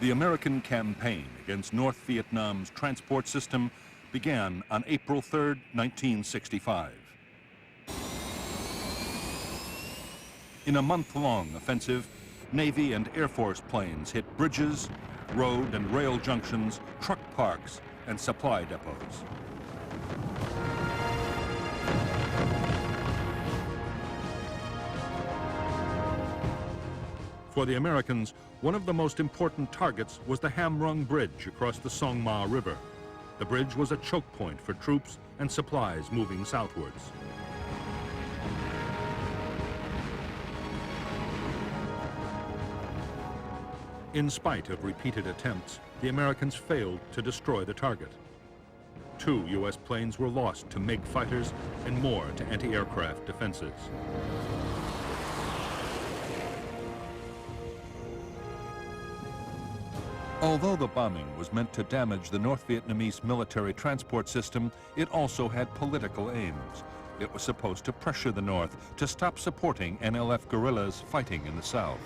The American campaign against North Vietnam's transport system began on April 3, 1965. In a month-long offensive, Navy and Air Force planes hit bridges, road and rail junctions, truck parks, and supply depots. For the Americans, one of the most important targets was the Ham Rung Bridge across the Song Ma River. The bridge was a choke point for troops and supplies moving southwards. In spite of repeated attempts, the Americans failed to destroy the target. 2 U.S. planes were lost to MiG fighters and more to anti-aircraft defenses. Although the bombing was meant to damage the North Vietnamese military transport system, it also had political aims. It was supposed to pressure the North to stop supporting NLF guerrillas fighting in the South.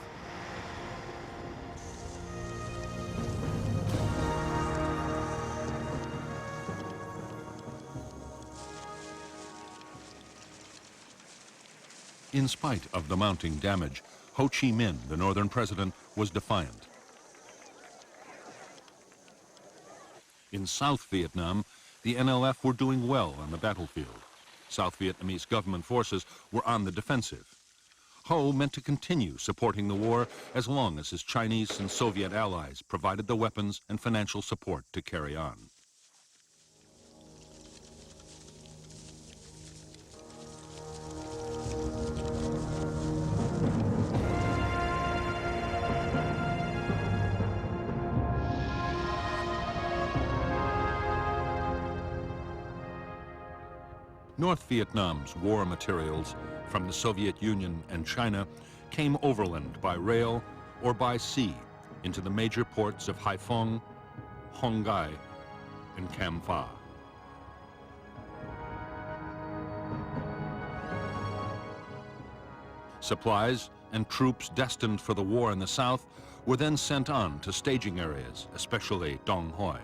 In spite of the mounting damage, Ho Chi Minh, the northern president, was defiant. In South Vietnam, the NLF were doing well on the battlefield. South Vietnamese government forces were on the defensive. Ho meant to continue supporting the war as long as his Chinese and Soviet allies provided the weapons and financial support to carry on. North Vietnam's war materials from the Soviet Union and China came overland by rail or by sea into the major ports of Haiphong, Hon Gai, and Cam Pha. Supplies and troops destined for the war in the south were then sent on to staging areas, especially Dong Hoi.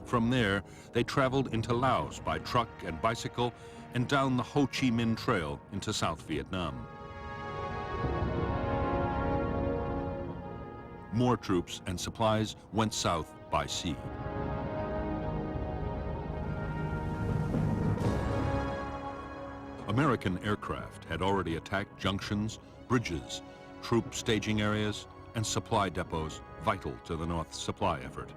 From there, they traveled into Laos by truck and bicycle and down the Ho Chi Minh Trail into South Vietnam. More troops and supplies went south by sea. American aircraft had already attacked junctions, bridges, troop staging areas, and supply depots vital to the North's supply effort.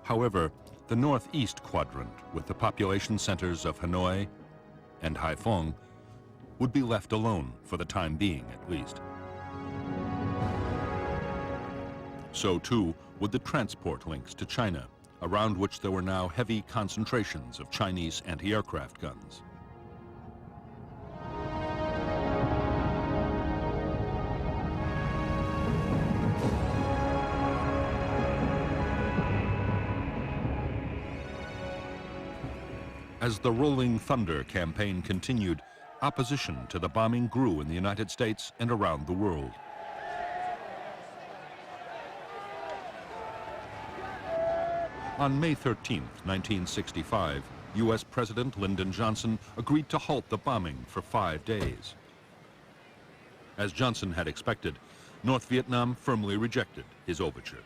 However, the northeast quadrant, with the population centers of Hanoi and Haiphong, would be left alone for the time being, at least. So too would the transport links to China, around which there were now heavy concentrations of Chinese anti-aircraft guns. As the Rolling Thunder campaign continued, opposition to the bombing grew in the United States and around the world. On May 13, 1965, U.S. President Lyndon Johnson agreed to halt the bombing for 5 days. As Johnson had expected, North Vietnam firmly rejected his overture.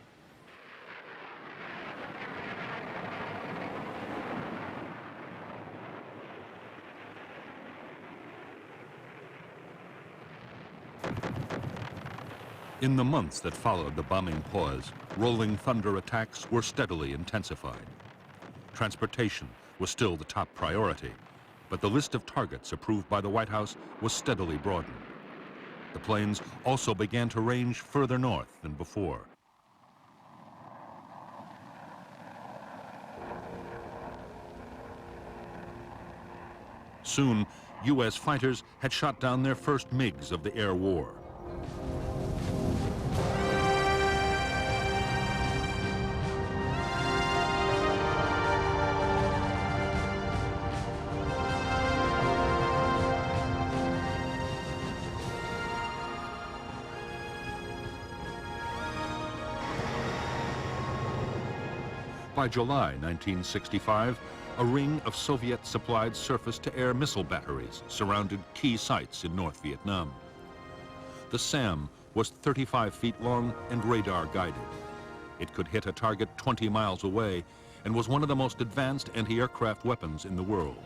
In the months that followed the bombing pause, Rolling Thunder attacks were steadily intensified. Transportation was still the top priority, but the list of targets approved by the White House was steadily broadened. The planes also began to range further north than before. Soon, U.S. fighters had shot down their first MiGs of the air war. By July 1965, a ring of Soviet-supplied surface-to-air missile batteries surrounded key sites in North Vietnam. The SAM was 35 feet long and radar-guided. It could hit a target 20 miles away and was one of the most advanced anti-aircraft weapons in the world.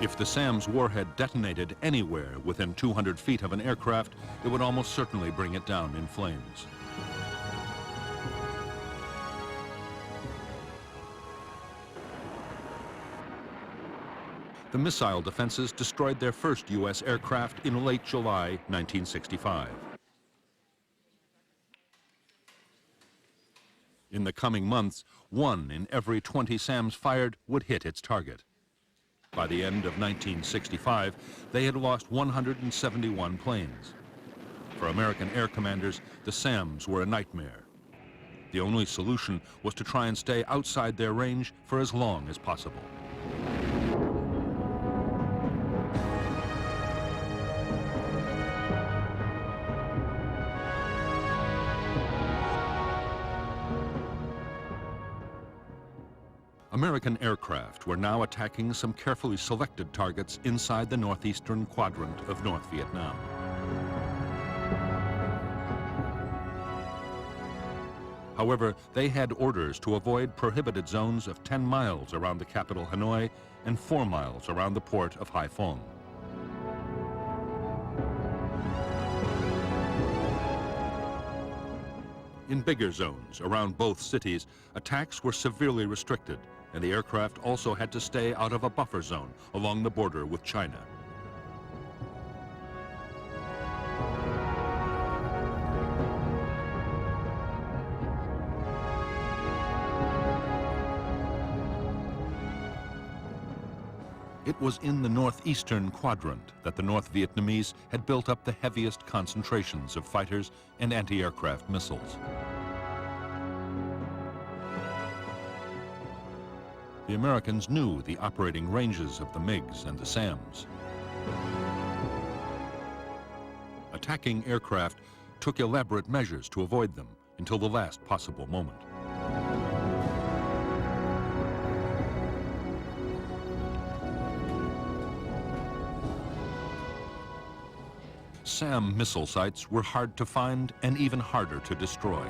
If the SAM's warhead detonated anywhere within 200 feet of an aircraft, it would almost certainly bring it down in flames. The missile defenses destroyed their first U.S. aircraft in late July 1965. In the coming months, 1 in every 20 SAMs fired would hit its target. By the end of 1965, they had lost 171 planes. For American air commanders, the SAMs were a nightmare. The only solution was to try and stay outside their range for as long as possible. American aircraft were now attacking some carefully selected targets inside the northeastern quadrant of North Vietnam. However, they had orders to avoid prohibited zones of 10 miles around the capital Hanoi and 4 miles around the port of Hai Phong. In bigger zones around both cities, attacks were severely restricted, and the aircraft also had to stay out of a buffer zone along the border with China. It was in the northeastern quadrant that the North Vietnamese had built up the heaviest concentrations of fighters and anti-aircraft missiles. The Americans knew the operating ranges of the MiGs and the SAMs. Attacking aircraft took elaborate measures to avoid them until the last possible moment. SAM missile sites were hard to find and even harder to destroy.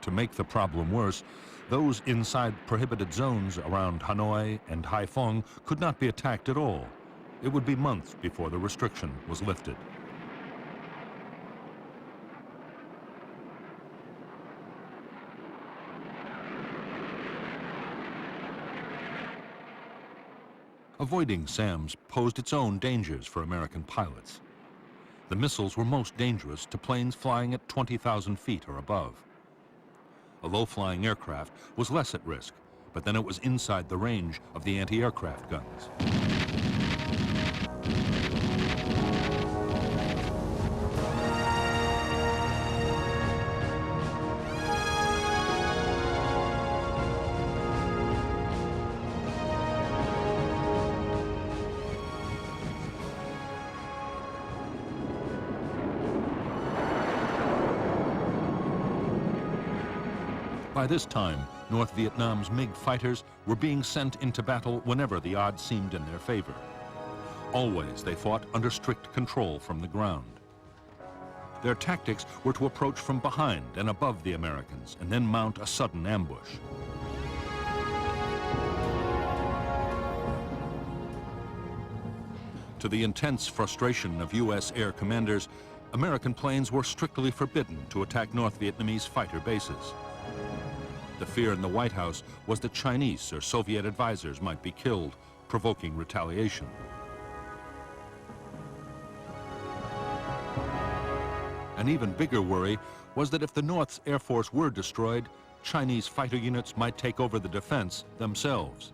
To make the problem worse, those inside prohibited zones around Hanoi and Hai Phong could not be attacked at all. It would be months before the restriction was lifted. Avoiding SAMs posed its own dangers for American pilots. The missiles were most dangerous to planes flying at 20,000 feet or above. A low-flying aircraft was less at risk, but then it was inside the range of the anti-aircraft guns. By this time, North Vietnam's MiG fighters were being sent into battle whenever the odds seemed in their favor. Always they fought under strict control from the ground. Their tactics were to approach from behind and above the Americans and then mount a sudden ambush. To the intense frustration of U.S. air commanders, American planes were strictly forbidden to attack North Vietnamese fighter bases. The fear in the White House was that Chinese or Soviet advisors might be killed, provoking retaliation. An even bigger worry was that if the North's Air Force were destroyed, Chinese fighter units might take over the defense themselves.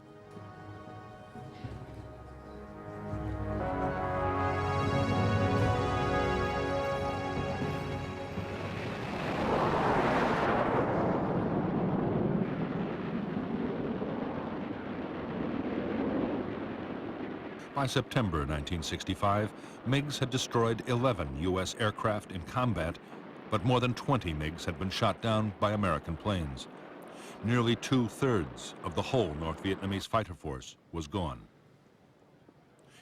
By September 1965, MiGs had destroyed 11 U.S. aircraft in combat, but more than 20 MiGs had been shot down by American planes. Nearly 2/3 of the whole North Vietnamese fighter force was gone.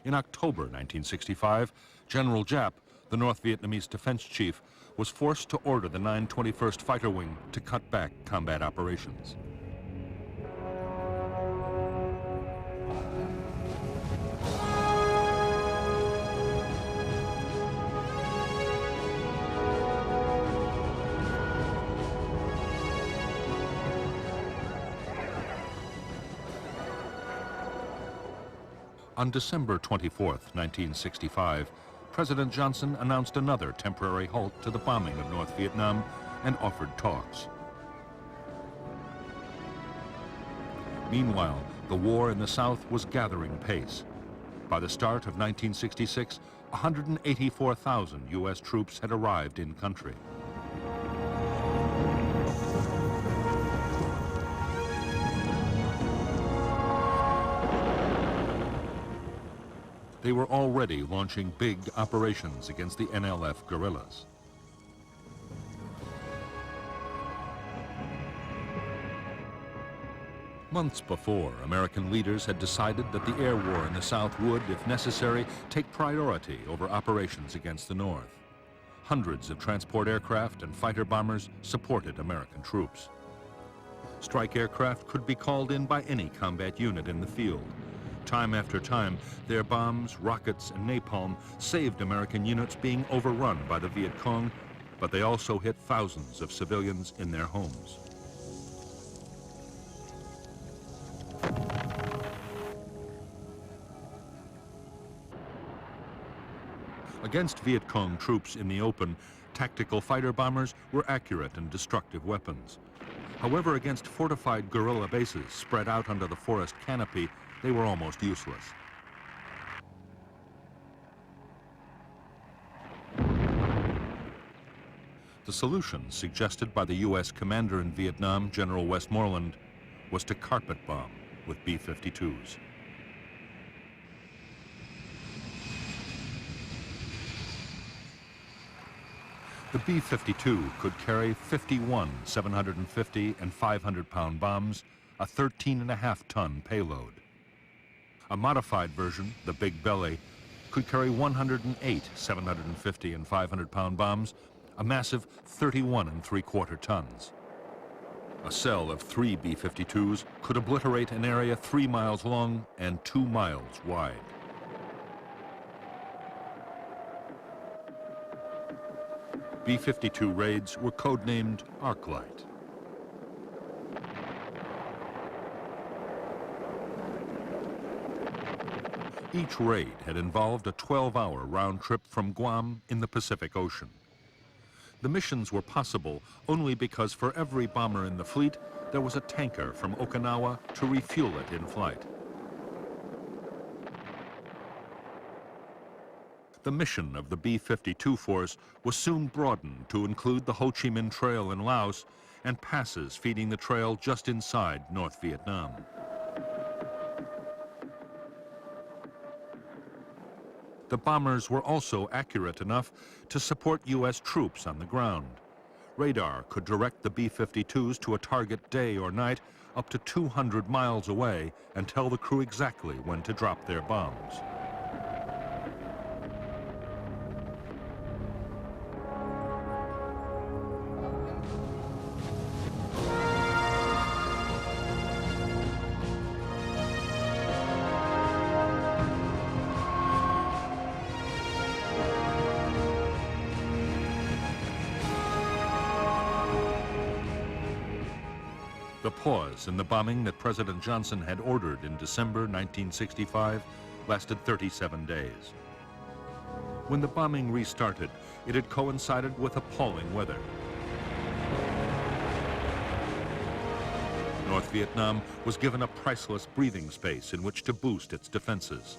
In October 1965, General Giap, the North Vietnamese defense chief, was forced to order the 921st Fighter Wing to cut back combat operations. On December 24, 1965, President Johnson announced another temporary halt to the bombing of North Vietnam and offered talks. Meanwhile, the war in the South was gathering pace. By the start of 1966, 184,000 U.S. troops had arrived in country. They were already launching big operations against the NLF guerrillas. Months before, American leaders had decided that the air war in the South would, if necessary, take priority over operations against the North. Hundreds of transport aircraft and fighter bombers supported American troops. Strike aircraft could be called in by any combat unit in the field. Time after time, their bombs, rockets, and napalm saved American units being overrun by the Viet Cong, but they also hit thousands of civilians in their homes. Against Viet Cong troops in the open, tactical fighter bombers were accurate and destructive weapons. However, against fortified guerrilla bases spread out under the forest canopy, they were almost useless. The solution suggested by the U.S. commander in Vietnam, General Westmoreland, was to carpet bomb with B-52s. The B-52 could carry 51 750 and 500-pound bombs, a 13.5-ton payload. A modified version, the Big Belly, could carry 108 750 and 500-pound bombs, a massive 31.75 tons. A cell of 3 B-52s could obliterate an area 3 miles long and 2 miles wide. B-52 raids were codenamed Arclight. Each raid had involved a 12-hour round trip from Guam in the Pacific Ocean. The missions were possible only because for every bomber in the fleet, there was a tanker from Okinawa to refuel it in flight. The mission of the B-52 force was soon broadened to include the Ho Chi Minh Trail in Laos and passes feeding the trail just inside North Vietnam. The bombers were also accurate enough to support U.S. troops on the ground. Radar could direct the B-52s to a target day or night up to 200 miles away and tell the crew exactly when to drop their bombs. The pause in the bombing that President Johnson had ordered in December 1965 lasted 37 days. When the bombing restarted, it had coincided with appalling weather. North Vietnam was given a priceless breathing space in which to boost its defenses.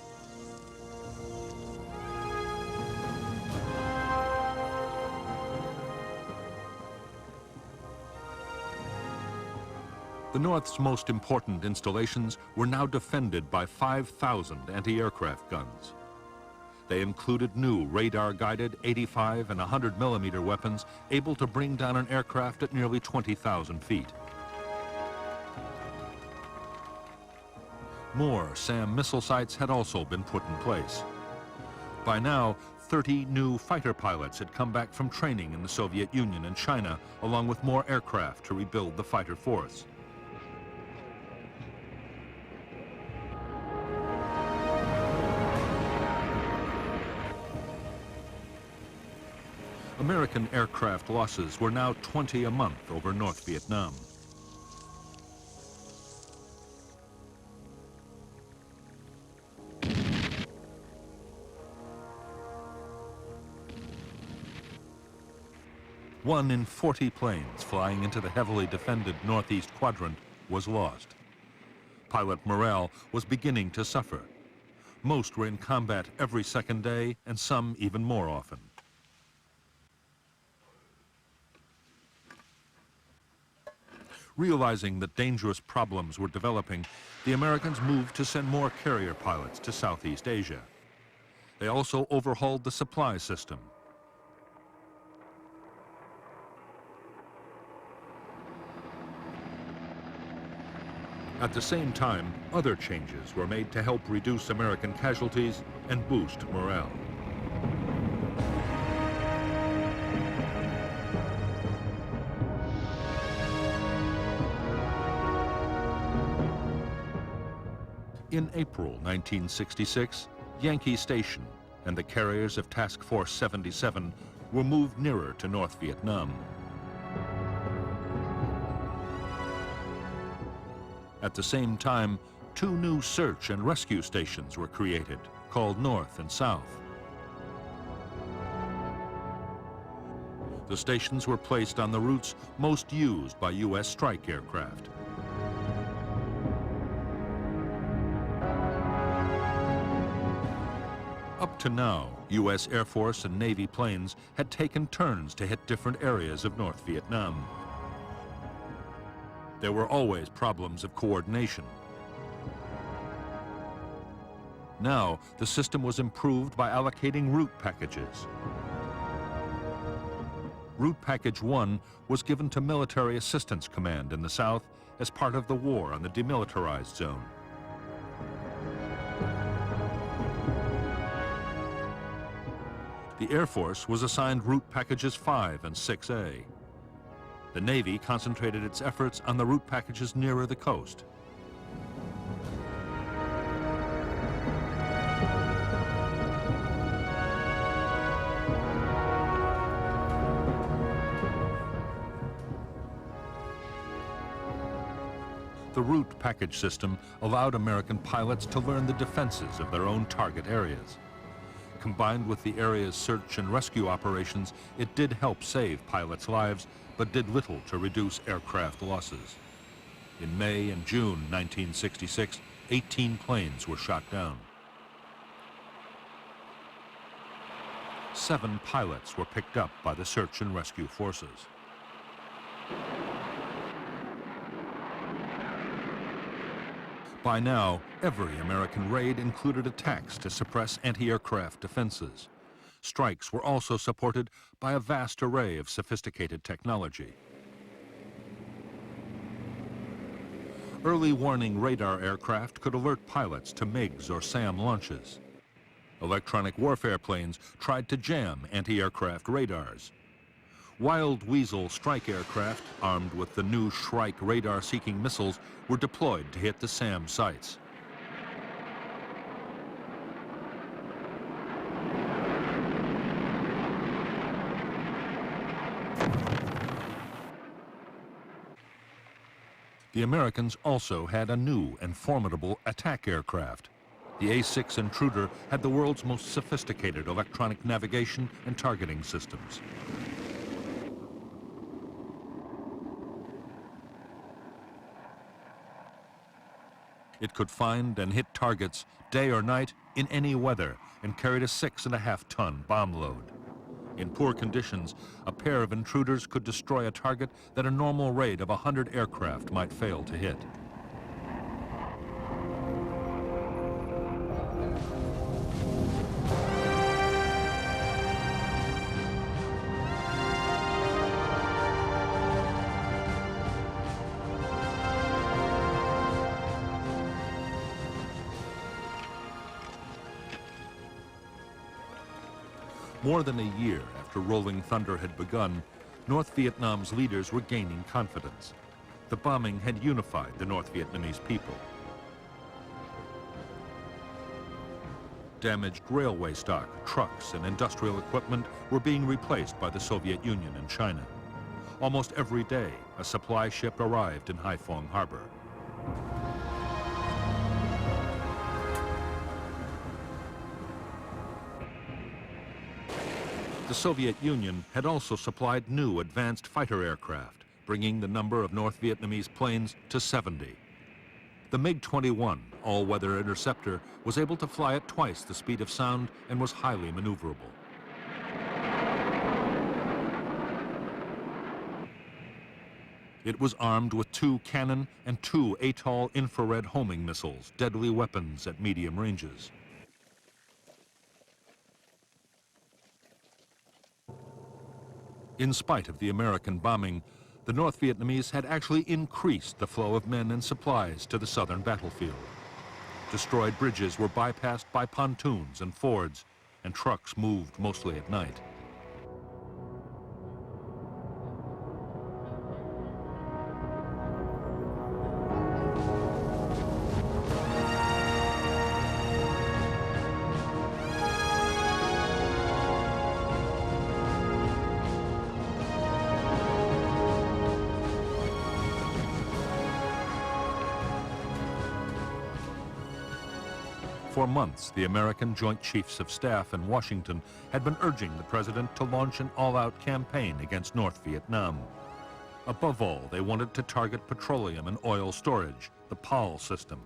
The North's most important installations were now defended by 5,000 anti-aircraft guns. They included new radar-guided 85 and 100 millimeter weapons able to bring down an aircraft at nearly 20,000 feet. More SAM missile sites had also been put in place. By now, 30 new fighter pilots had come back from training in the Soviet Union and China, along with more aircraft to rebuild the fighter force. American aircraft losses were now 20 a month over North Vietnam. One in 40 planes flying into the heavily defended northeast quadrant was lost. Pilot morale was beginning to suffer. Most were in combat every second day, and some even more often. Realizing that dangerous problems were developing, the Americans moved to send more carrier pilots to Southeast Asia. They also overhauled the supply system. At the same time, other changes were made to help reduce American casualties and boost morale. In April 1966, Yankee Station and the carriers of Task Force 77 were moved nearer to North Vietnam. At the same time, two new search and rescue stations were created, called North and South. The stations were placed on the routes most used by U.S. strike aircraft. Up to now, U.S. Air Force and Navy planes had taken turns to hit different areas of North Vietnam. There were always problems of coordination. Now, the system was improved by allocating route packages. Route Package 1 was given to Military Assistance Command in the South as part of the war on the demilitarized zone. The Air Force was assigned Route Packages 5 and 6A. The Navy concentrated its efforts on the route packages nearer the coast. The route package system allowed American pilots to learn the defenses of their own target areas. Combined with the area's search and rescue operations, it did help save pilots' lives, but did little to reduce aircraft losses. In May and June 1966, 18 planes were shot down. 7 pilots were picked up by the search and rescue forces. By now, every American raid included attacks to suppress anti-aircraft defenses. Strikes were also supported by a vast array of sophisticated technology. Early warning radar aircraft could alert pilots to MiGs or SAM launches. Electronic warfare planes tried to jam anti-aircraft radars. Wild Weasel strike aircraft, armed with the new Shrike radar-seeking missiles, were deployed to hit the SAM sites. The Americans also had a new and formidable attack aircraft. The A-6 Intruder had the world's most sophisticated electronic navigation and targeting systems. It could find and hit targets day or night in any weather and carried a 6.5-ton bomb load. In poor conditions, a pair of intruders could destroy a target that a normal raid of 100 aircraft might fail to hit. More than a year after Rolling Thunder had begun, North Vietnam's leaders were gaining confidence. The bombing had unified the North Vietnamese people. Damaged railway stock, trucks, and industrial equipment were being replaced by the Soviet Union and China. Almost every day, a supply ship arrived in Haiphong Harbor. The Soviet Union had also supplied new advanced fighter aircraft, bringing the number of North Vietnamese planes to 70. The MiG-21 all-weather interceptor was able to fly at twice the speed of sound and was highly maneuverable. It was armed with 2 cannon and 2 Atoll infrared homing missiles, deadly weapons at medium ranges. In spite of the American bombing, the North Vietnamese had actually increased the flow of men and supplies to the southern battlefield. Destroyed bridges were bypassed by pontoons and fords, and trucks moved mostly at night. For months, the American Joint Chiefs of Staff in Washington had been urging the president to launch an all-out campaign against North Vietnam. Above all, they wanted to target petroleum and oil storage, the POL system.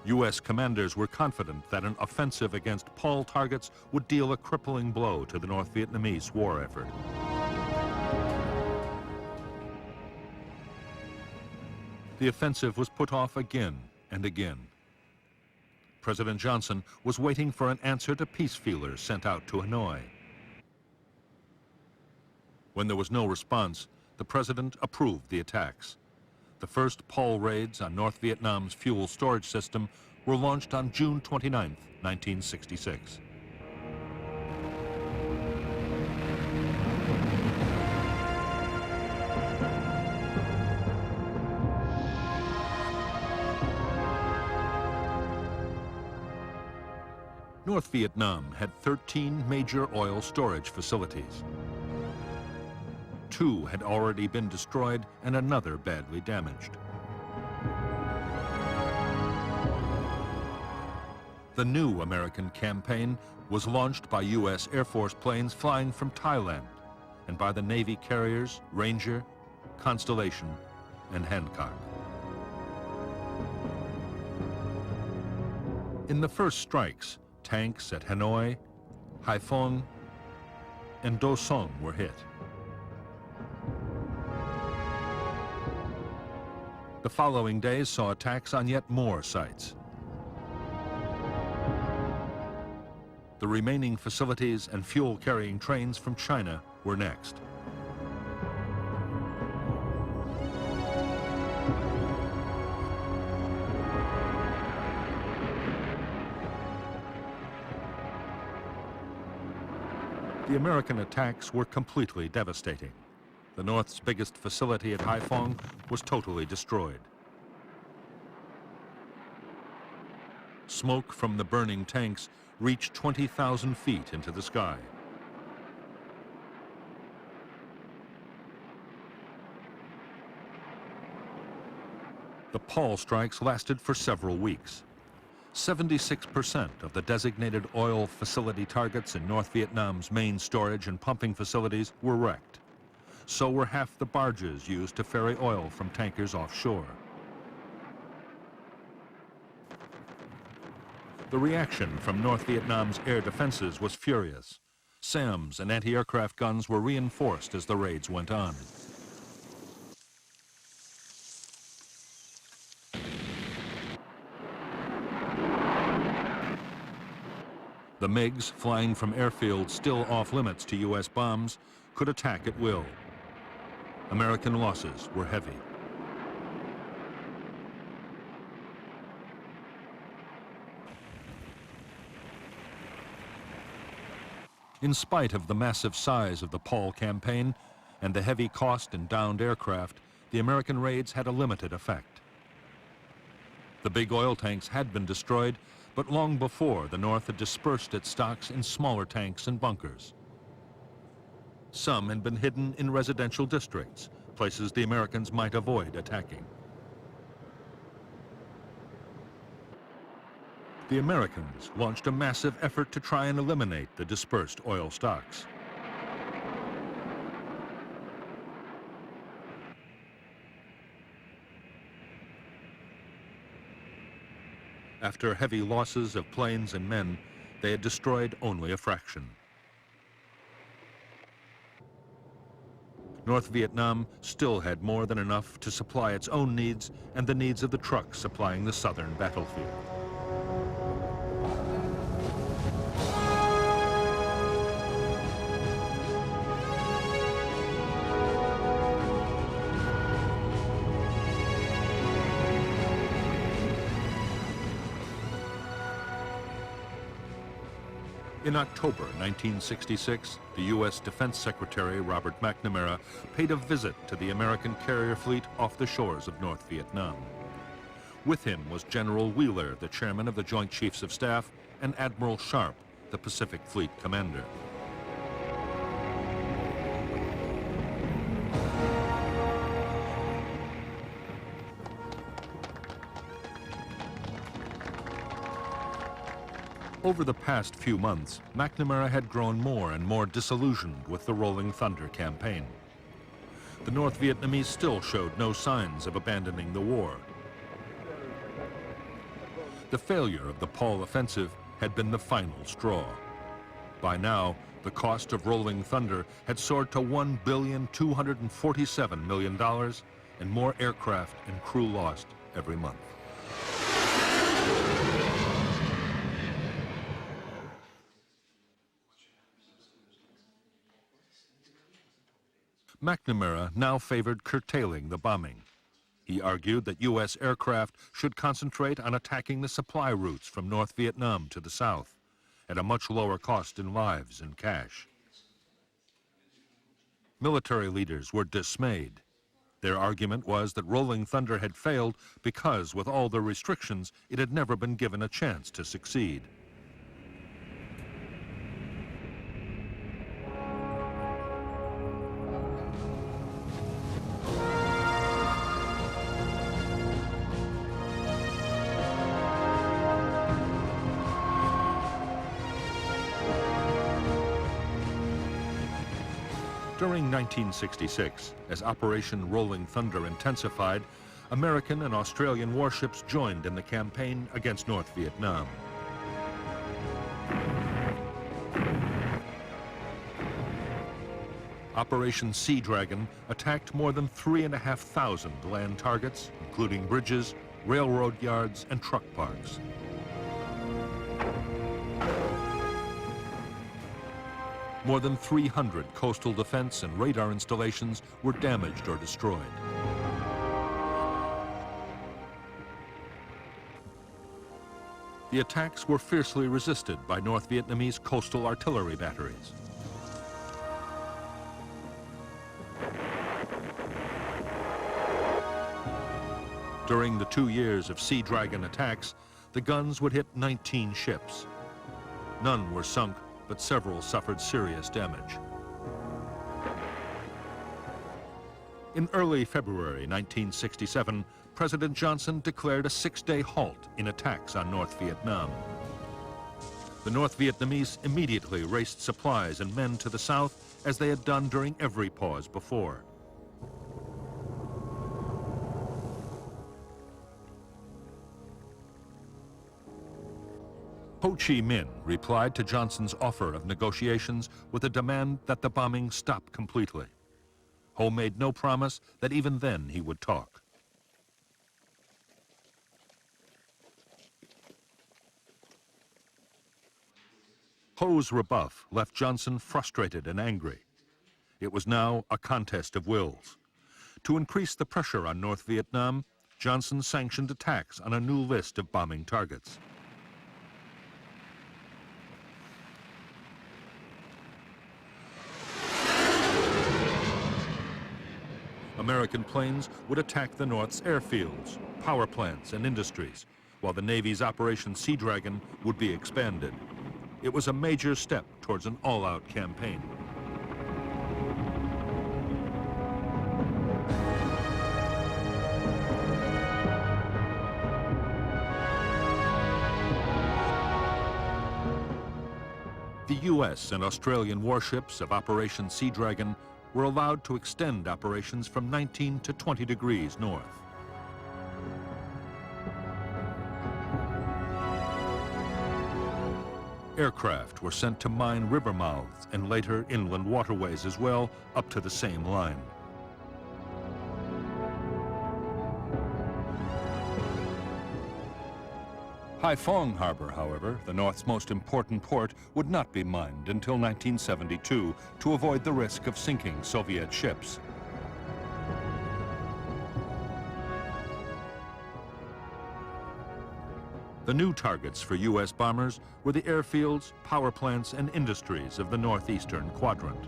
U.S. commanders were confident that an offensive against POL targets would deal a crippling blow to the North Vietnamese war effort. The offensive was put off again and again. President Johnson was waiting for an answer to peace feelers sent out to Hanoi. When there was no response, the president approved the attacks. The first POL raids on North Vietnam's fuel storage system were launched on June 29, 1966. North Vietnam had 13 major oil storage facilities. 2 had already been destroyed and another badly damaged. The new American campaign was launched by U.S. Air Force planes flying from Thailand and by the Navy carriers Ranger, Constellation, and Hancock. In the first strikes, tanks at Hanoi, Haiphong, and Do Song were hit. The following days saw attacks on yet more sites. The remaining facilities and fuel-carrying trains from China were next. The American attacks were completely devastating. The North's biggest facility at Haiphong was totally destroyed. Smoke from the burning tanks reached 20,000 feet into the sky. The POL strikes lasted for several weeks. 76% of the designated oil facility targets in North Vietnam's main storage and pumping facilities were wrecked. So were half the barges used to ferry oil from tankers offshore. The reaction from North Vietnam's air defenses was furious. SAMs and anti-aircraft guns were reinforced as the raids went on. The MiGs, flying from airfields still off limits to U.S. bombs, could attack at will. American losses were heavy. In spite of the massive size of the Paul campaign and the heavy cost in downed aircraft, the American raids had a limited effect. The big oil tanks had been destroyed, but long before, the North had dispersed its stocks in smaller tanks and bunkers. Some had been hidden in residential districts, places the Americans might avoid attacking. The Americans launched a massive effort to try and eliminate the dispersed oil stocks. After heavy losses of planes and men, they had destroyed only a fraction. North Vietnam still had more than enough to supply its own needs and the needs of the trucks supplying the southern battlefield. In October 1966, the U.S. Defense Secretary Robert McNamara paid a visit to the American carrier fleet off the shores of North Vietnam. With him was General Wheeler, the chairman of the Joint Chiefs of Staff, and Admiral Sharp, the Pacific Fleet commander. Over the past few months, McNamara had grown more and more disillusioned with the Rolling Thunder campaign. The North Vietnamese still showed no signs of abandoning the war. The failure of the Paul offensive had been the final straw. By now, the cost of Rolling Thunder had soared to $1,247 million, and more aircraft and crew lost every month. McNamara now favored curtailing the bombing. He argued that U.S. aircraft should concentrate on attacking the supply routes from North Vietnam to the south, at a much lower cost in lives and cash. Military leaders were dismayed. Their argument was that Rolling Thunder had failed because, with all the restrictions, it had never been given a chance to succeed. During 1966, as Operation Rolling Thunder intensified, American and Australian warships joined in the campaign against North Vietnam. Operation Sea Dragon attacked more than 3,500 land targets, including bridges, railroad yards, and truck parks. More than 300 coastal defense and radar installations were damaged or destroyed. The attacks were fiercely resisted by North Vietnamese coastal artillery batteries. During the 2 years of Sea Dragon attacks, the guns would hit 19 ships. None were sunk, but several suffered serious damage. In early February 1967, President Johnson declared a 6-day halt in attacks on North Vietnam. The North Vietnamese immediately raced supplies and men to the south, as they had done during every pause before. Ho Chi Minh replied to Johnson's offer of negotiations with a demand that the bombing stop completely. Ho made no promise that even then he would talk. Ho's rebuff left Johnson frustrated and angry. It was now a contest of wills. To increase the pressure on North Vietnam, Johnson sanctioned attacks on a new list of bombing targets. American planes would attack the North's airfields, power plants, and industries, while the Navy's Operation Sea Dragon would be expanded. It was a major step towards an all-out campaign. The U.S. and Australian warships of Operation Sea Dragon were allowed to extend operations from 19 to 20 degrees north. Aircraft were sent to mine river mouths and later inland waterways as well, up to the same line. Haiphong Harbor, however, the North's most important port, would not be mined until 1972 to avoid the risk of sinking Soviet ships. The new targets for U.S. bombers were the airfields, power plants, and industries of the northeastern quadrant.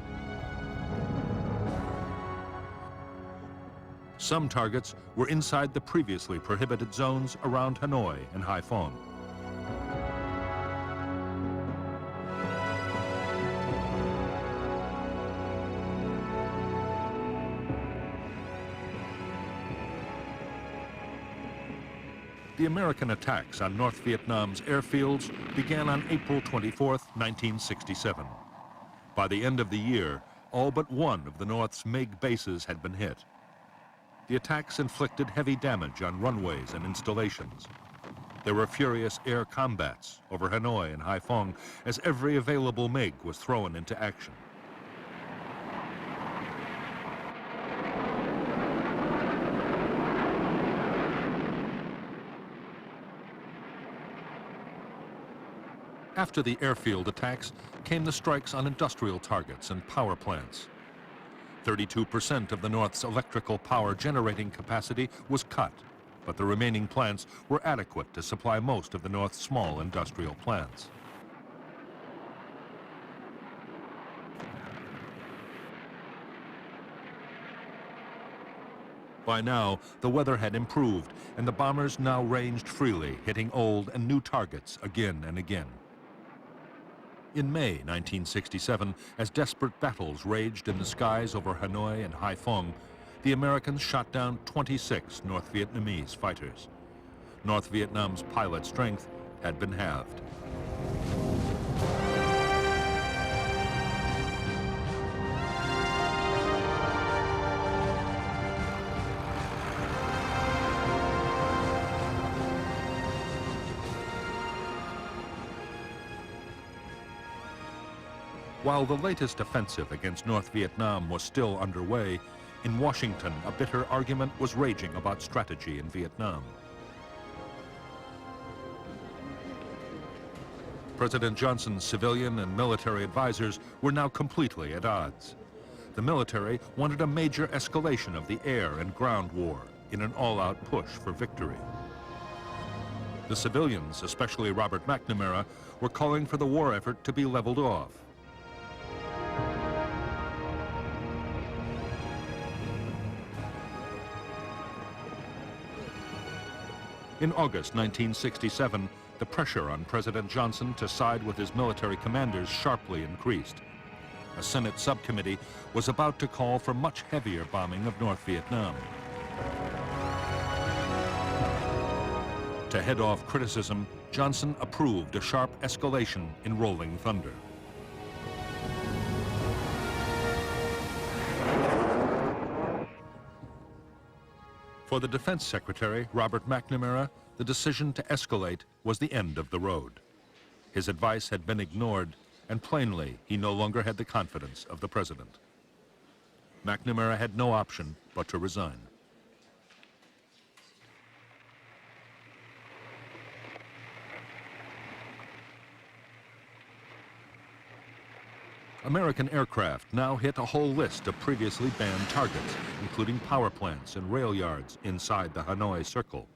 Some targets were inside the previously prohibited zones around Hanoi and Haiphong. The American attacks on North Vietnam's airfields began on April 24, 1967. By the end of the year, all but one of the North's MiG bases had been hit. The attacks inflicted heavy damage on runways and installations. There were furious air combats over Hanoi and Haiphong as every available MiG was thrown into action. After the airfield attacks came the strikes on industrial targets and power plants. 32% of the North's electrical power generating capacity was cut, but the remaining plants were adequate to supply most of the North's small industrial plants. By now, the weather had improved, and the bombers now ranged freely, hitting old and new targets again and again. In May 1967, as desperate battles raged in the skies over Hanoi and Haiphong, the Americans shot down 26 North Vietnamese fighters. North Vietnam's pilot strength had been halved. While the latest offensive against North Vietnam was still underway, in Washington, a bitter argument was raging about strategy in Vietnam. President Johnson's civilian and military advisors were now completely at odds. The military wanted a major escalation of the air and ground war in an all-out push for victory. The civilians, especially Robert McNamara, were calling for the war effort to be leveled off. In August 1967, the pressure on President Johnson to side with his military commanders sharply increased. A Senate subcommittee was about to call for much heavier bombing of North Vietnam. To head off criticism, Johnson approved a sharp escalation in Rolling Thunder. For the Defense Secretary, Robert McNamara, the decision to escalate was the end of the road. His advice had been ignored, and plainly, he no longer had the confidence of the president. McNamara had no option but to resign. American aircraft now hit a whole list of previously banned targets, including power plants and rail yards inside the Hanoi Circle.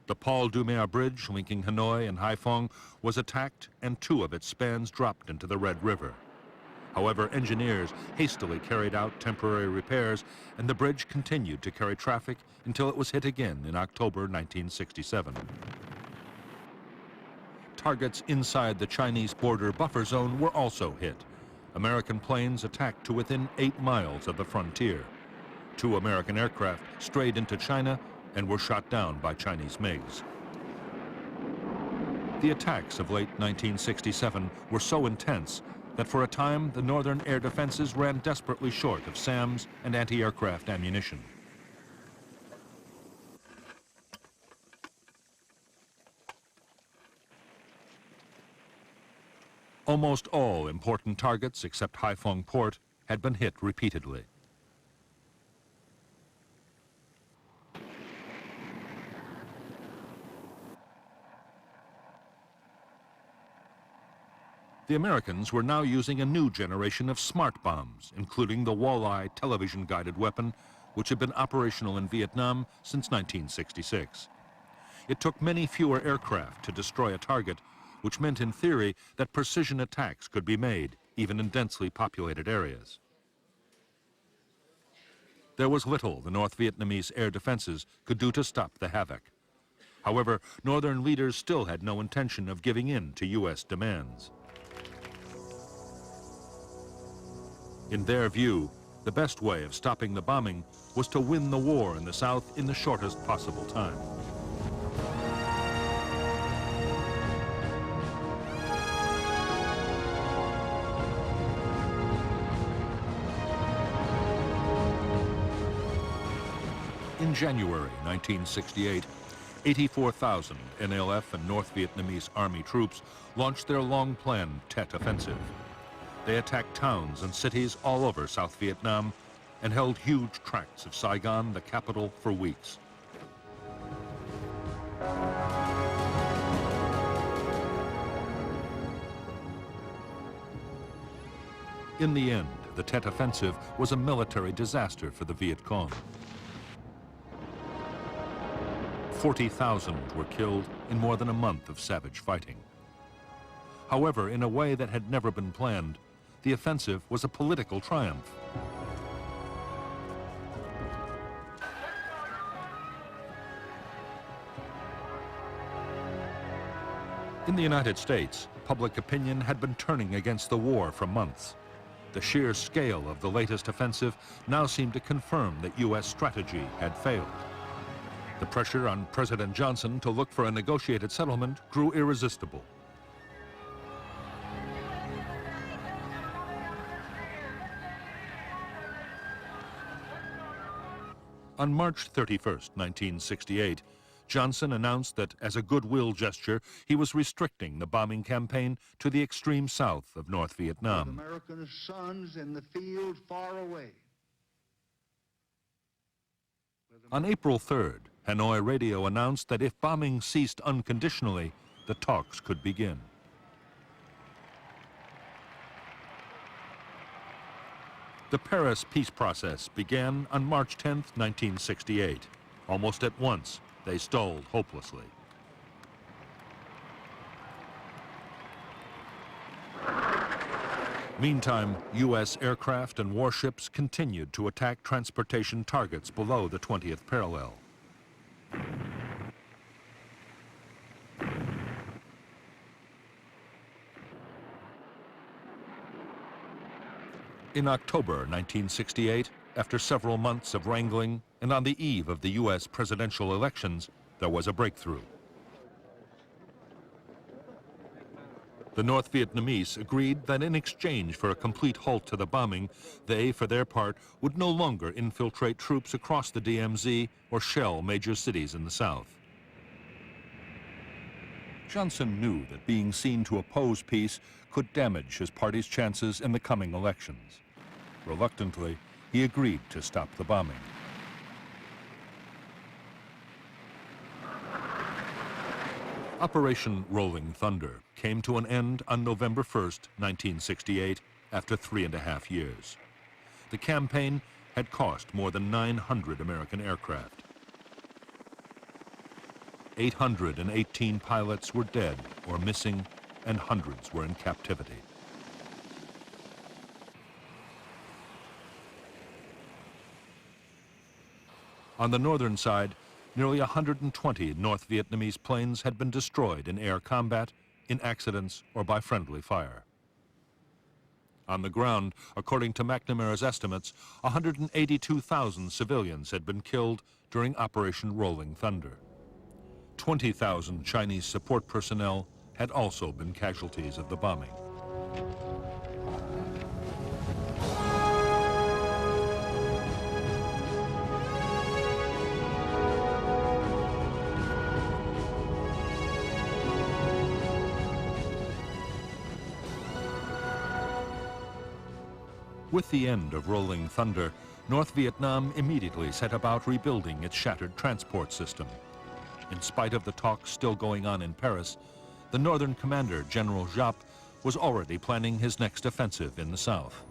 The Paul Doumer Bridge linking Hanoi and Haiphong was attacked, and 2 of its spans dropped into the Red River. However, engineers hastily carried out temporary repairs, and the bridge continued to carry traffic until it was hit again in October 1967. Targets inside the Chinese border buffer zone were also hit. American planes attacked to within 8 miles of the frontier. 2 American aircraft strayed into China and were shot down by Chinese MiGs. The attacks of late 1967 were so intense that for a time the northern air defenses ran desperately short of SAMs and anti-aircraft ammunition. Almost all important targets except Haiphong Port had been hit repeatedly. The Americans were now using a new generation of smart bombs, including the Walleye television-guided weapon, which had been operational in Vietnam since 1966. It took many fewer aircraft to destroy a target, which meant in theory that precision attacks could be made, even in densely populated areas. There was little the North Vietnamese air defenses could do to stop the havoc. However, northern leaders still had no intention of giving in to U.S. demands. In their view, the best way of stopping the bombing was to win the war in the South in the shortest possible time. In January 1968, 84,000 NLF and North Vietnamese Army troops launched their long-planned Tet Offensive. They attacked towns and cities all over South Vietnam and held huge tracts of Saigon, the capital, for weeks. In the end, the Tet Offensive was a military disaster for the Viet Cong. 40,000 were killed in more than a month of savage fighting. However, in a way that had never been planned, the offensive was a political triumph. In the United States, public opinion had been turning against the war for months. The sheer scale of the latest offensive now seemed to confirm that U.S. strategy had failed. The pressure on President Johnson to look for a negotiated settlement grew irresistible. On March 31, 1968, Johnson announced that as a goodwill gesture, he was restricting the bombing campaign to the extreme south of North Vietnam. American sons in the field far away. On April 3rd, Hanoi radio announced that if bombing ceased unconditionally, the talks could begin. The Paris peace process began on March 10, 1968. Almost at once, they stalled hopelessly. Meantime, U.S. aircraft and warships continued to attack transportation targets below the 20th parallel. In October 1968, after several months of wrangling and on the eve of the U.S. presidential elections, there was a breakthrough. The North Vietnamese agreed that in exchange for a complete halt to the bombing, they, for their part, would no longer infiltrate troops across the DMZ or shell major cities in the south. Johnson knew that being seen to oppose peace could damage his party's chances in the coming elections. Reluctantly, he agreed to stop the bombing. Operation Rolling Thunder came to an end on November 1st, 1968, after 3.5 years. The campaign had cost more than 900 American aircraft. 818 pilots were dead or missing, and hundreds were in captivity. On the northern side, nearly 120 North Vietnamese planes had been destroyed in air combat, in accidents, or by friendly fire. On the ground, according to McNamara's estimates, 182,000 civilians had been killed during Operation Rolling Thunder. 20,000 Chinese support personnel had also been casualties of the bombing. With the end of Rolling Thunder, North Vietnam immediately set about rebuilding its shattered transport system. In spite of the talks still going on in Paris, the Northern commander, General Giap, was already planning his next offensive in the south.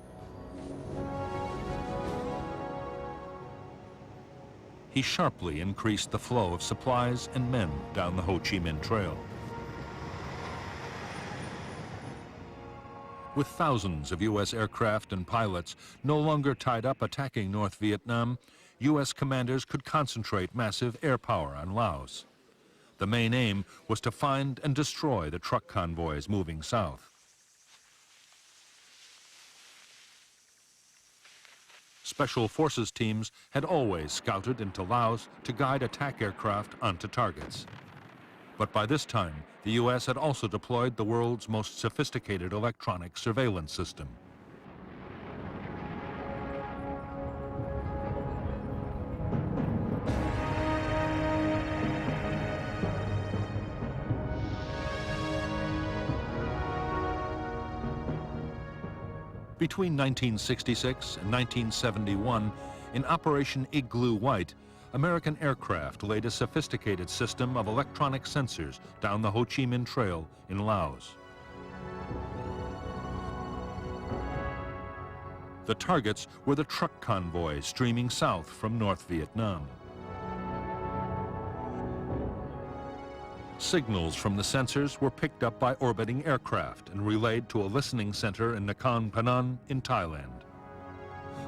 He sharply increased the flow of supplies and men down the Ho Chi Minh Trail. With thousands of U.S. aircraft and pilots no longer tied up attacking North Vietnam, U.S. commanders could concentrate massive air power on Laos. The main aim was to find and destroy the truck convoys moving south. Special forces teams had always scouted into Laos to guide attack aircraft onto targets. But by this time, the U.S. had also deployed the world's most sophisticated electronic surveillance system. Between 1966 and 1971, in Operation Igloo White, American aircraft laid a sophisticated system of electronic sensors down the Ho Chi Minh Trail in Laos. The targets were the truck convoys streaming south from North Vietnam. Signals from the sensors were picked up by orbiting aircraft and relayed to a listening center in Nakhon Phanom in Thailand.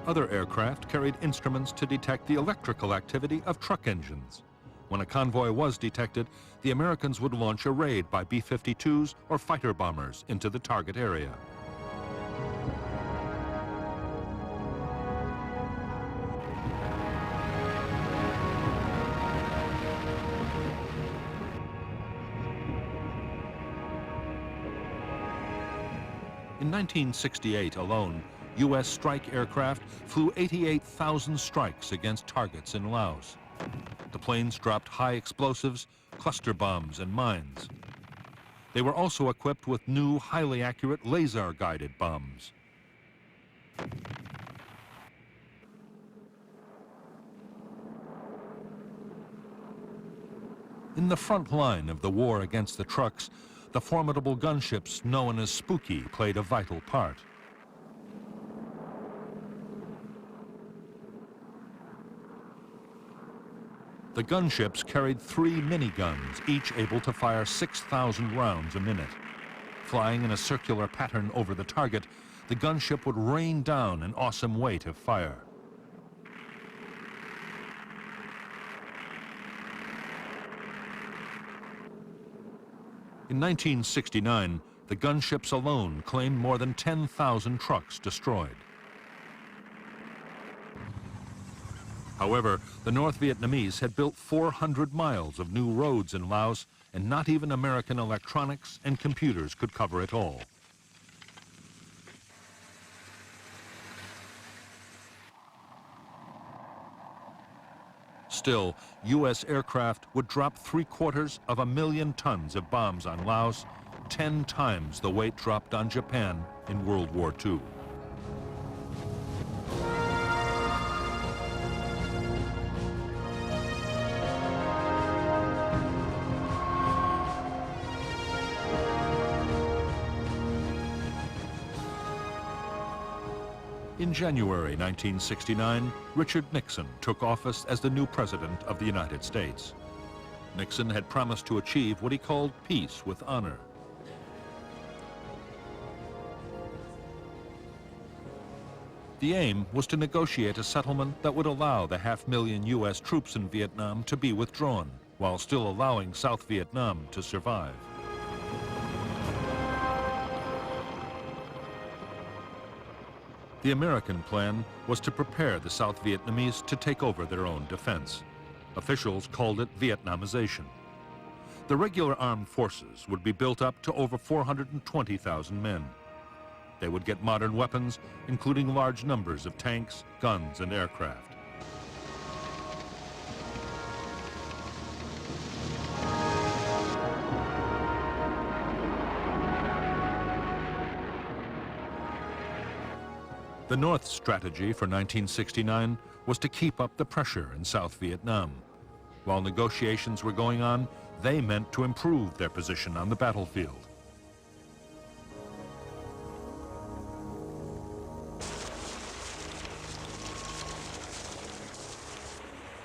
Other aircraft carried instruments to detect the electrical activity of truck engines. When a convoy was detected, the Americans would launch a raid by B-52s or fighter bombers into the target area. In 1968 alone, U.S. strike aircraft flew 88,000 strikes against targets in Laos. The planes dropped high explosives, cluster bombs, and mines. They were also equipped with new, highly accurate laser-guided bombs. In the front line of the war against the trucks, the formidable gunships known as Spooky played a vital part. The gunships carried 3 miniguns, each able to fire 6,000 rounds a minute. Flying in a circular pattern over the target, the gunship would rain down an awesome weight of fire. In 1969, the gunships alone claimed more than 10,000 trucks destroyed. However, the North Vietnamese had built 400 miles of new roads in Laos, and not even American electronics and computers could cover it all. Still, U.S. aircraft would drop 750,000 tons of bombs on Laos, 10 times the weight dropped on Japan in World War II. In January 1969, Richard Nixon took office as the new president of the United States. Nixon had promised to achieve what he called peace with honor. The aim was to negotiate a settlement that would allow the 500,000 U.S. troops in Vietnam to be withdrawn, while still allowing South Vietnam to survive. The American plan was to prepare the South Vietnamese to take over their own defense. Officials called it Vietnamization. The regular armed forces would be built up to over 420,000 men. They would get modern weapons, including large numbers of tanks, guns, and aircraft. The North's strategy for 1969 was to keep up the pressure in South Vietnam. While negotiations were going on, they meant to improve their position on the battlefield.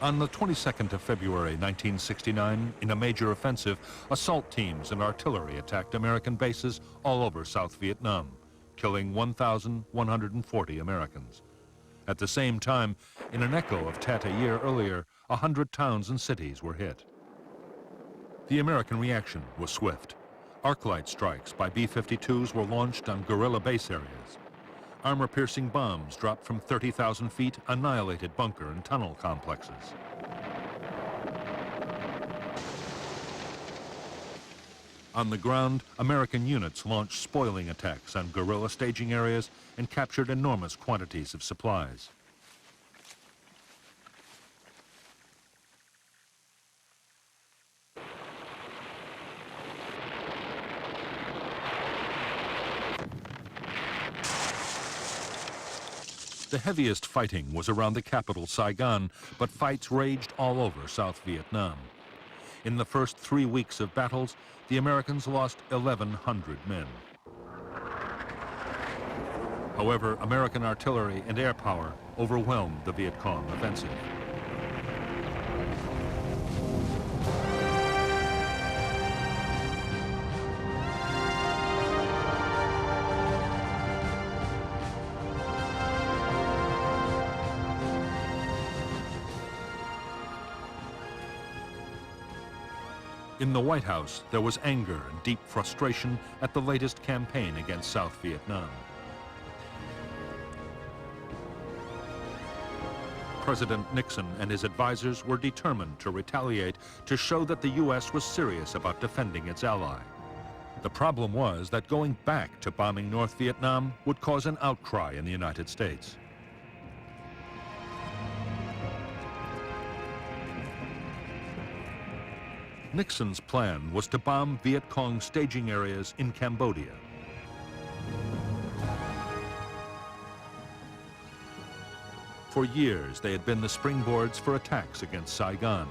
On the 22nd of February 1969, in a major offensive, assault teams and artillery attacked American bases all over South Vietnam, killing 1,140 Americans. At the same time, in an echo of Tet a year earlier, 100 towns and cities were hit. The American reaction was swift. Arc-light strikes by B-52s were launched on guerrilla base areas. Armor-piercing bombs dropped from 30,000 feet annihilated bunker and tunnel complexes. On the ground, American units launched spoiling attacks on guerrilla staging areas and captured enormous quantities of supplies. The heaviest fighting was around the capital, Saigon, but fights raged all over South Vietnam. In the first 3 weeks of battles, the Americans lost 1,100 men. However, American artillery and air power overwhelmed the Viet Cong offensive. In the White House, there was anger and deep frustration at the latest campaign against South Vietnam. President Nixon and his advisors were determined to retaliate to show that the U.S. was serious about defending its ally. The problem was that going back to bombing North Vietnam would cause an outcry in the United States. Nixon's plan was to bomb Viet Cong staging areas in Cambodia. For years, they had been the springboards for attacks against Saigon.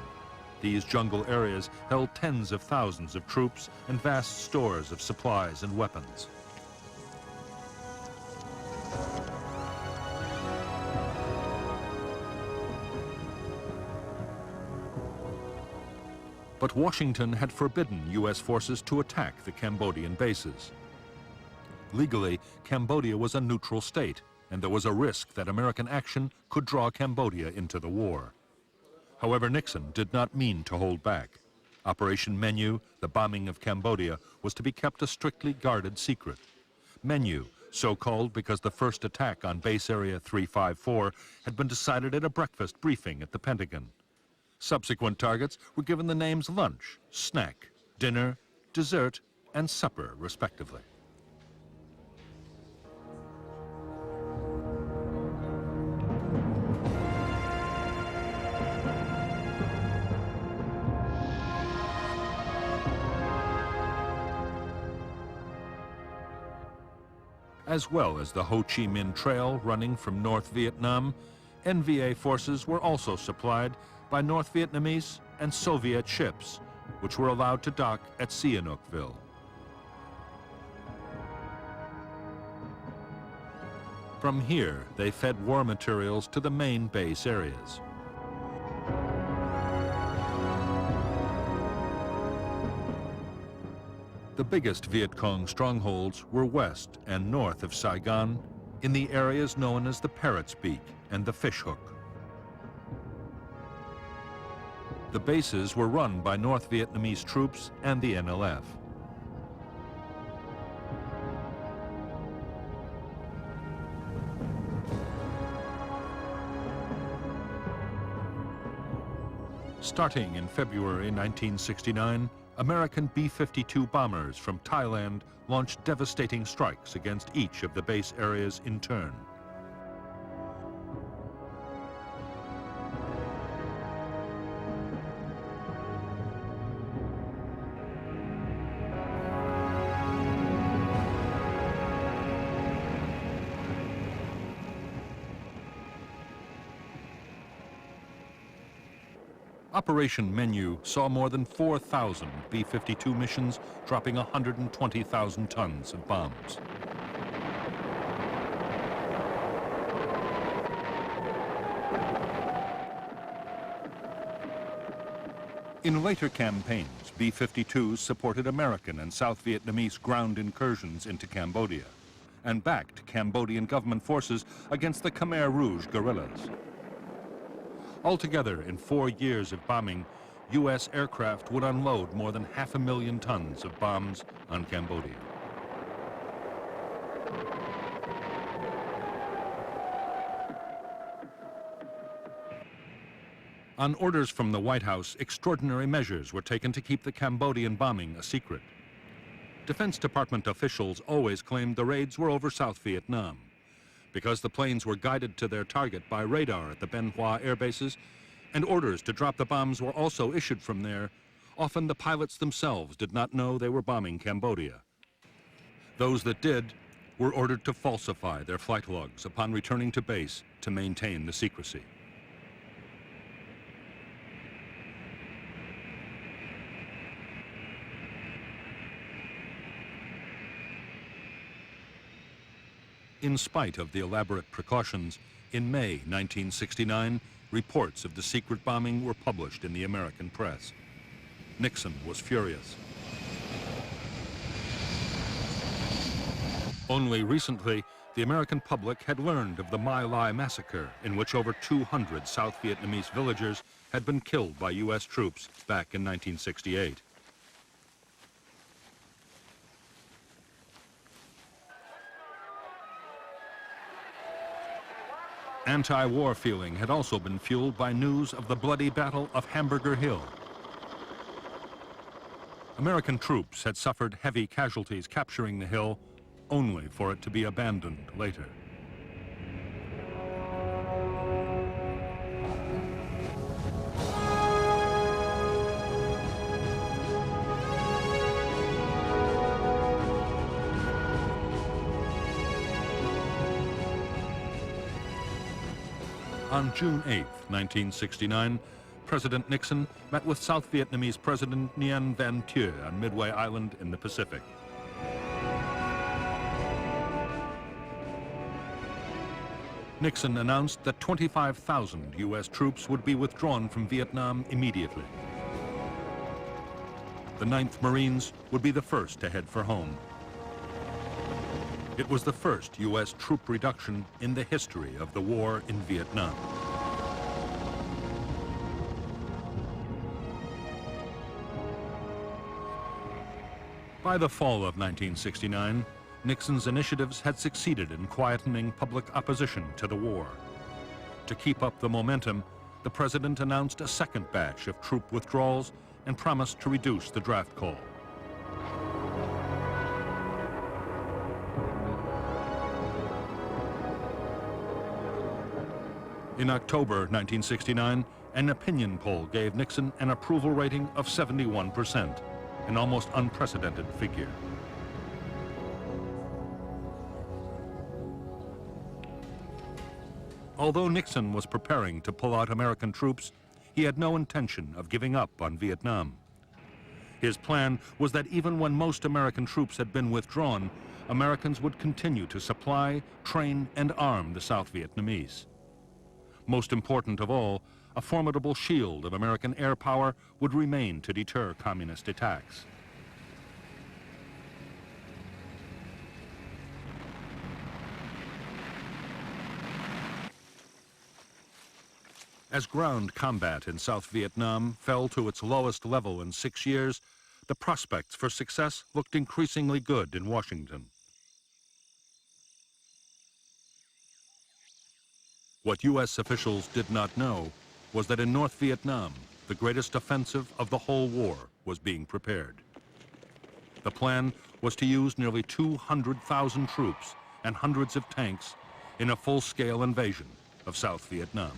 These jungle areas held tens of thousands of troops and vast stores of supplies and weapons. But Washington had forbidden U.S. forces to attack the Cambodian bases. Legally, Cambodia was a neutral state, and there was a risk that American action could draw Cambodia into the war. However, Nixon did not mean to hold back. Operation Menu, the bombing of Cambodia, was to be kept a strictly guarded secret. Menu, so called because the first attack on Base Area 354 had been decided at a breakfast briefing at the Pentagon. Subsequent targets were given the names lunch, snack, dinner, dessert, and supper, respectively. As well as the Ho Chi Minh Trail running from North Vietnam, NVA forces were also supplied by North Vietnamese and Soviet ships, which were allowed to dock at Sihanoukville. From here, they fed war materials to the main base areas. The biggest Viet Cong strongholds were west and north of Saigon in the areas known as the Parrot's Beak and the Fish Hook. The bases were run by North Vietnamese troops and the NLF. Starting in February 1969, American B-52 bombers from Thailand launched devastating strikes against each of the base areas in turn. Operation Menu saw more than 4,000 B-52 missions, dropping 120,000 tons of bombs. In later campaigns, B-52s supported American and South Vietnamese ground incursions into Cambodia and backed Cambodian government forces against the Khmer Rouge guerrillas. Altogether, in 4 years of bombing, U.S. aircraft would unload more than 500,000 tons of bombs on Cambodia. On orders from the White House, extraordinary measures were taken to keep the Cambodian bombing a secret. Defense Department officials always claimed the raids were over South Vietnam. Because the planes were guided to their target by radar at the Ben Hoa air bases, and orders to drop the bombs were also issued from there, often the pilots themselves did not know they were bombing Cambodia. Those that did were ordered to falsify their flight logs upon returning to base to maintain the secrecy. In spite of the elaborate precautions, in May 1969, reports of the secret bombing were published in the American press. Nixon was furious. Only recently, the American public had learned of the My Lai massacre, in which over 200 South Vietnamese villagers had been killed by U.S. troops back in 1968. Anti-war feeling had also been fueled by news of the bloody Battle of Hamburger Hill. American troops had suffered heavy casualties capturing the hill, only for it to be abandoned later. On June 8, 1969, President Nixon met with South Vietnamese President Nguyen Van Thieu on Midway Island in the Pacific. Nixon announced that 25,000 U.S. troops would be withdrawn from Vietnam immediately. The 9th Marines would be the first to head for home. It was the first U.S. troop reduction in the history of the war in Vietnam. By the fall of 1969, Nixon's initiatives had succeeded in quietening public opposition to the war. To keep up the momentum, the president announced a second batch of troop withdrawals and promised to reduce the draft call. In October 1969, an opinion poll gave Nixon an approval rating of 71%, an almost unprecedented figure. Although Nixon was preparing to pull out American troops, he had no intention of giving up on Vietnam. His plan was that even when most American troops had been withdrawn, Americans would continue to supply, train, and arm the South Vietnamese. Most important of all, a formidable shield of American air power would remain to deter communist attacks. As ground combat in South Vietnam fell to its lowest level in 6 years, the prospects for success looked increasingly good in Washington. What U.S. officials did not know was that in North Vietnam, the greatest offensive of the whole war was being prepared. The plan was to use nearly 200,000 troops and hundreds of tanks in a full-scale invasion of South Vietnam.